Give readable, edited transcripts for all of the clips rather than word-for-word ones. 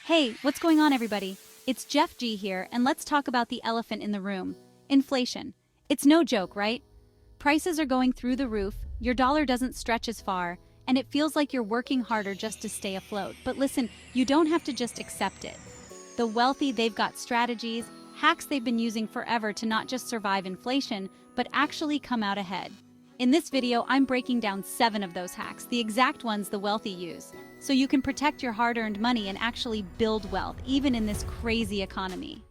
Hey, what's going on, everybody? It's Jeff G here, and let's talk about the elephant in the room inflation. It's no joke, right? Prices are going through the roof, your dollar doesn't stretch as far, and it feels like you're working harder just to stay afloat. But listen, you don't have to just accept it. The wealthy, they've got strategies, hacks they've been using forever to not just survive inflation, but actually come out ahead. In this video, I'm breaking down 7 of those hacks, the exact ones the wealthy use, so you can protect your hard-earned money and actually build wealth, even in this crazy economy.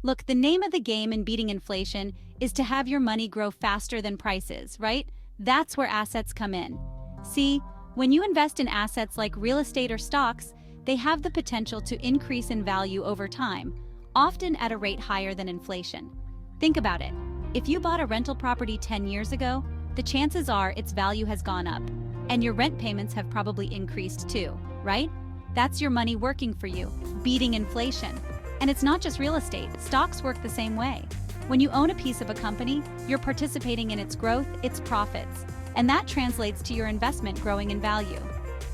Look, the name of the game in beating inflation is to have your money grow faster than prices, right? That's where assets come in. See, when you invest in assets like real estate or stocks, they have the potential to increase in value over time, often at a rate higher than inflation. Think about it. If you bought a rental property 10 years ago, the chances are its value has gone up, and your rent payments have probably increased too, right? That's your money working for you, beating inflation. And it's not just real estate, stocks work the same way. When you own a piece of a company, you're participating in its growth, its profits, and that translates to your investment growing in value.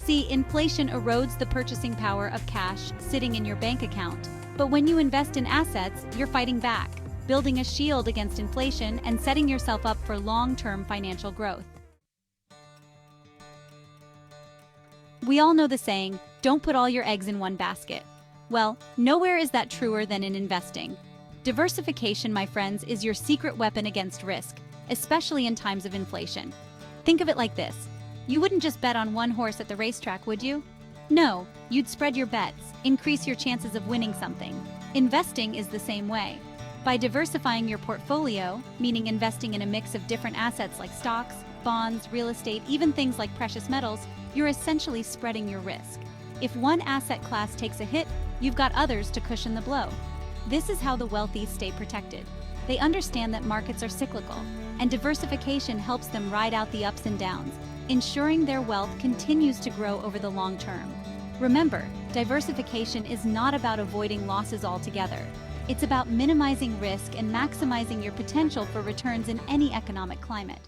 See, inflation erodes the purchasing power of cash sitting in your bank account. But when you invest in assets, you're fighting back, building a shield against inflation and setting yourself up for long-term financial growth. We all know the saying, don't put all your eggs in one basket. Well, nowhere is that truer than in investing. Diversification, my friends, is your secret weapon against risk, especially in times of inflation. Think of it like this. You wouldn't just bet on one horse at the racetrack, would you? No, you'd spread your bets, increase your chances of winning something. Investing is the same way. By diversifying your portfolio, meaning investing in a mix of different assets like stocks, bonds, real estate, even things like precious metals, you're essentially spreading your risk. If one asset class takes a hit, you've got others to cushion the blow. This is how the wealthy stay protected. They understand that markets are cyclical, and diversification helps them ride out the ups and downs, ensuring their wealth continues to grow over the long term. Remember, diversification is not about avoiding losses altogether. It's about minimizing risk and maximizing your potential for returns in any economic climate.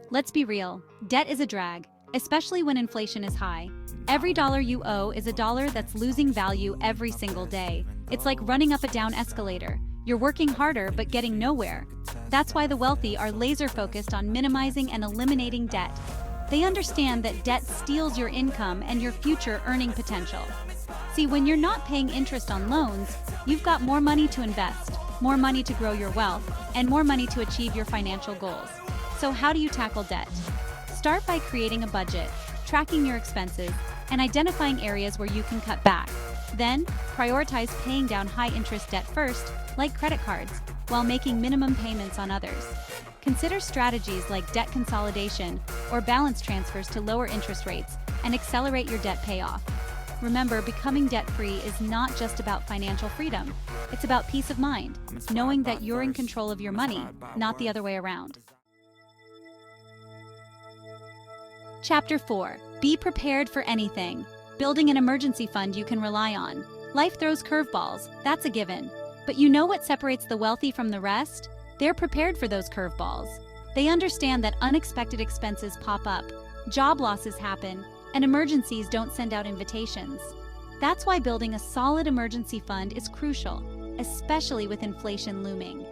Let's be real, debt is a drag, especially when inflation is high. Every dollar you owe is a dollar that's losing value every single day. It's like running up a down escalator. You're working harder but getting nowhere. That's why the wealthy are laser-focused on minimizing and eliminating debt. They understand that debt steals your income and your future earning potential. See, when you're not paying interest on loans, you've got more money to invest, more money to grow your wealth, and more money to achieve your financial goals. So how do you tackle debt? Start by creating a budget, tracking your expenses, and identifying areas where you can cut back. Then, prioritize paying down high-interest debt first, like credit cards, while making minimum payments on others. Consider strategies like debt consolidation or balance transfers to lower interest rates and accelerate your debt payoff. Remember, becoming debt-free is not just about financial freedom. It's about peace of mind, knowing that you're in control of your money, not the other way around. Chapter 4. Be prepared for anything. Building an emergency fund you can rely on. Life throws curveballs, that's a given. But you know what separates the wealthy from the rest? They're prepared for those curveballs. They understand that unexpected expenses pop up, job losses happen, and emergencies don't send out invitations. That's why building a solid emergency fund is crucial, especially with inflation looming.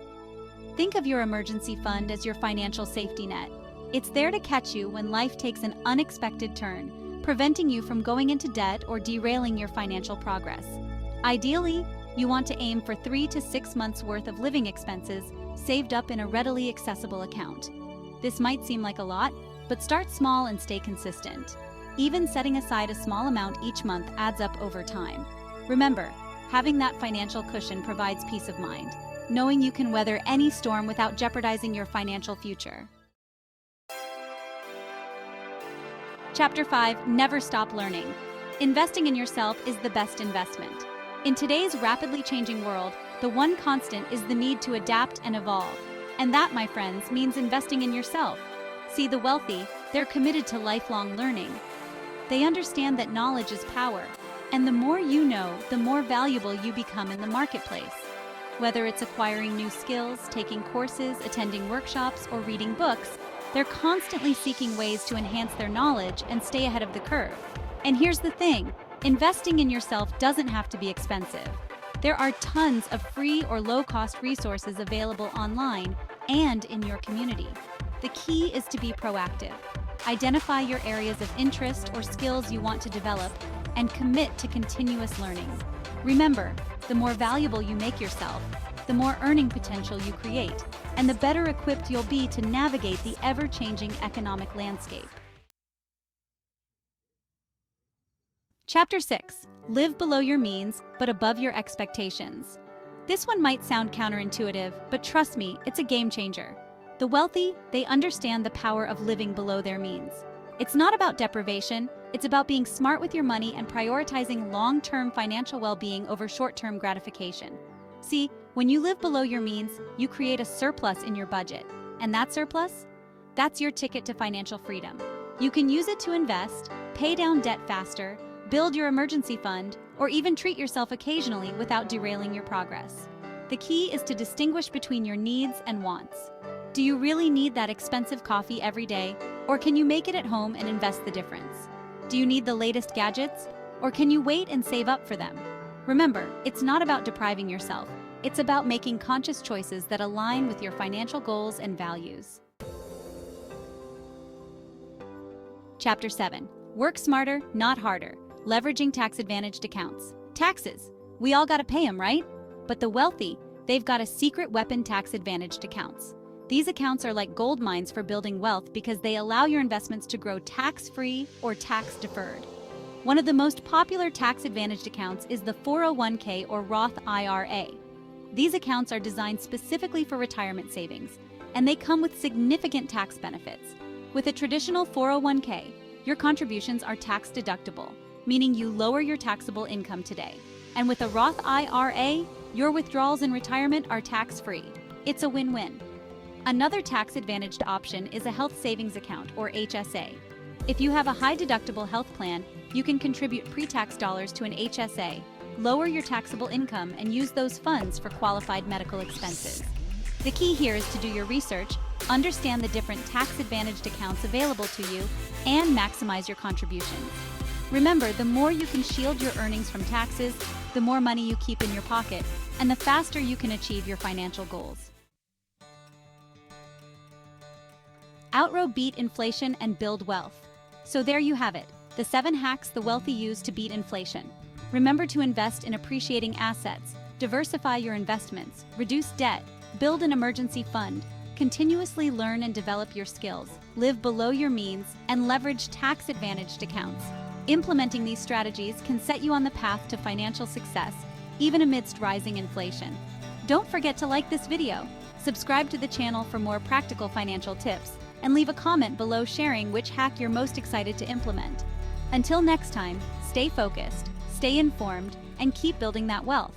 Think of your emergency fund as your financial safety net. It's there to catch you when life takes an unexpected turn, preventing you from going into debt or derailing your financial progress. Ideally, you want to aim for 3 to 6 months worth of living expenses saved up in a readily accessible account. This might seem like a lot, but start small and stay consistent. Even setting aside a small amount each month adds up over time. Remember, having that financial cushion provides peace of mind, knowing you can weather any storm without jeopardizing your financial future. Chapter 5. Never stop learning. Investing in yourself is the best investment. In today's rapidly changing world, the one constant is the need to adapt and evolve. And that, my friends, means investing in yourself. See, the wealthy, they're committed to lifelong learning. They understand that knowledge is power, and the more you know, the more valuable you become in the marketplace. Whether it's acquiring new skills, taking courses, attending workshops, or reading books, They're constantly seeking ways to enhance their knowledge and stay ahead of the curve. And here's the thing, investing in yourself doesn't have to be expensive. There are tons of free or low-cost resources available online and in your community. The key is to be proactive. Identify your areas of interest or skills you want to develop and commit to continuous learning. Remember, the more valuable you make yourself, the more earning potential you create, and the better equipped you'll be to navigate the ever-changing economic landscape. Chapter 6. Live below your means, but above your expectations. This one might sound counterintuitive, but trust me, it's a game changer. The wealthy, they understand the power of living below their means. It's not about deprivation, it's about being smart with your money and prioritizing long-term financial well-being over short-term gratification. See, when you live below your means, you create a surplus in your budget. And that surplus? That's your ticket to financial freedom. You can use it to invest, pay down debt faster, build your emergency fund, or even treat yourself occasionally without derailing your progress. The key is to distinguish between your needs and wants. Do you really need that expensive coffee every day, or can you make it at home and invest the difference? Do you need the latest gadgets, or can you wait and save up for them? Remember, it's not about depriving yourself. It's about making conscious choices that align with your financial goals and values. Chapter 7. Work smarter, not harder. Leveraging tax-advantaged accounts. Taxes. We all gotta pay them, right? But the wealthy, they've got a secret weapon: tax-advantaged accounts. These accounts are like gold mines for building wealth because they allow your investments to grow tax-free or tax-deferred. One of the most popular tax-advantaged accounts is the 401k or Roth IRA. These accounts are designed specifically for retirement savings, and they come with significant tax benefits. With a traditional 401k, your contributions are tax-deductible, meaning you lower your taxable income today. And with a Roth IRA, your withdrawals in retirement are tax-free. It's a win-win. Another tax-advantaged option is a health savings account, or HSA. If you have a high-deductible health plan, you can contribute pre-tax dollars to an HSA, lower your taxable income, and use those funds for qualified medical expenses. The key here is to do your research, understand the different tax-advantaged accounts available to you, and maximize your contributions. Remember, the more you can shield your earnings from taxes, the more money you keep in your pocket, and the faster you can achieve your financial goals. Beat inflation and build wealth. So there you have it, the 7 hacks the wealthy use to beat inflation. Remember to invest in appreciating assets, diversify your investments, reduce debt, build an emergency fund, continuously learn and develop your skills, live below your means, and leverage tax-advantaged accounts. Implementing these strategies can set you on the path to financial success, even amidst rising inflation. Don't forget to like this video, subscribe to the channel for more practical financial tips, and leave a comment below sharing which hack you're most excited to implement. Until next time, stay focused, stay informed, and keep building that wealth.